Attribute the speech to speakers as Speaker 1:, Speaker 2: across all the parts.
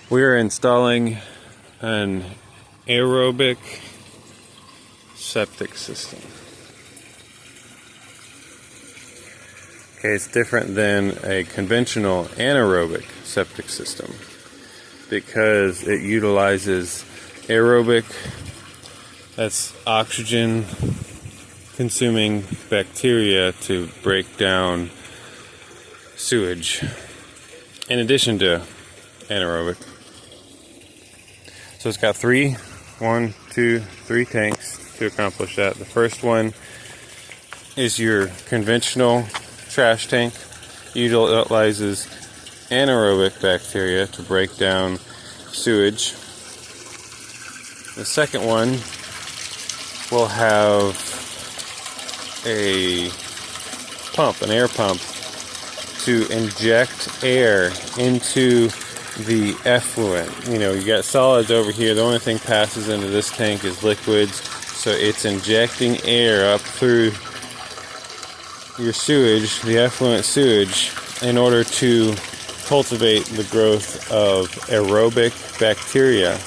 Speaker 1: We are installing an aerobic septic system. Okay, it's different than a conventional anaerobic septic system because it utilizes aerobic, that's oxygen consuming bacteria, to break down sewage, in addition to anaerobic. So it's got three tanks to accomplish that. The first one is your conventional trash tank. It utilizes anaerobic bacteria to break down sewage. The second one will have a pump, an air pump, to inject air into the effluent. You know, you got solids over here. The only thing passes into this tank is liquids. So it's injecting air up through your sewage, the effluent sewage, in order to cultivate the growth of aerobic bacteria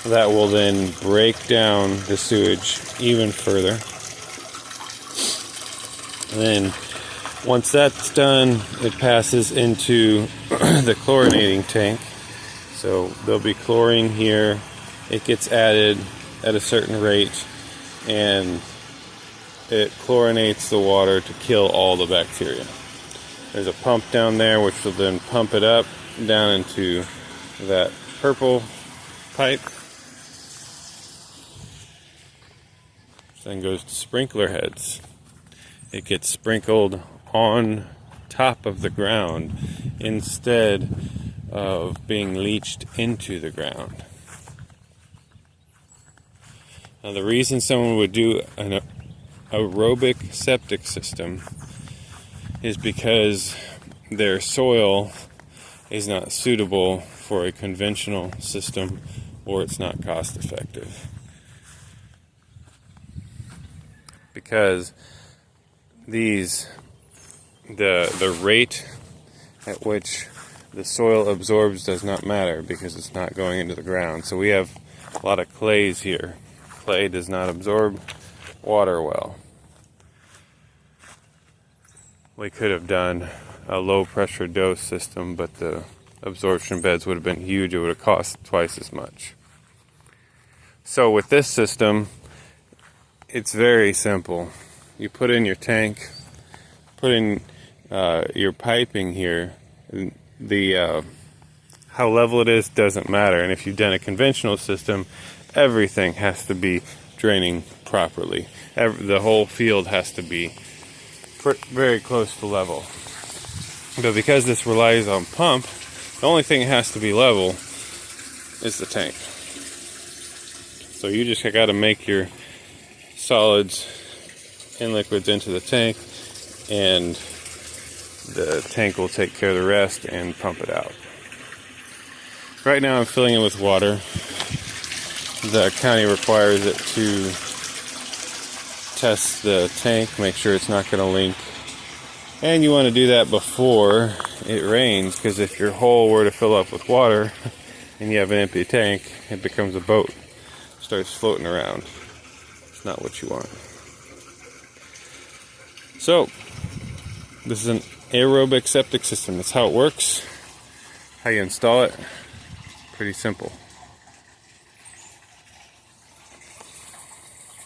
Speaker 1: that will then break down the sewage even further. And then once that's done, it passes into the chlorinating tank. So there'll be chlorine here. It gets added at a certain rate, and it chlorinates the water to kill all the bacteria. There's a pump down there which will then pump it up down into that purple pipe. Then goes to sprinkler heads. It gets sprinkled on top of the ground instead of being leached into the ground. Now, the reason someone would do an aerobic septic system is because their soil is not suitable for a conventional system, or it's not cost effective. Because the rate at which the soil absorbs does not matter, because it's not going into the ground. So we have a lot of clays here. Clay does not absorb water well. We could have done a low pressure dose system, but the absorption beds would have been huge. It would have cost twice as much. So with this system, it's very simple. You put in your tank, put in your piping here. The how level it is doesn't matter. And if you've done a conventional system, everything has to be draining properly. The whole field has to be very close to level. But because this relies on pump, the only thing that has to be level is the tank. So you just got to make your solids and liquids into the tank, and the tank will take care of the rest and pump it out. Right now I'm filling it with water. The county requires it to test the tank, make sure it's not going to leak. And you want to do that before it rains, because if your hole were to fill up with water and you have an empty tank, it becomes a boat. It starts floating around. It's not what you want. So, this is an aerobic septic system. That's how it works. How you install it, pretty simple.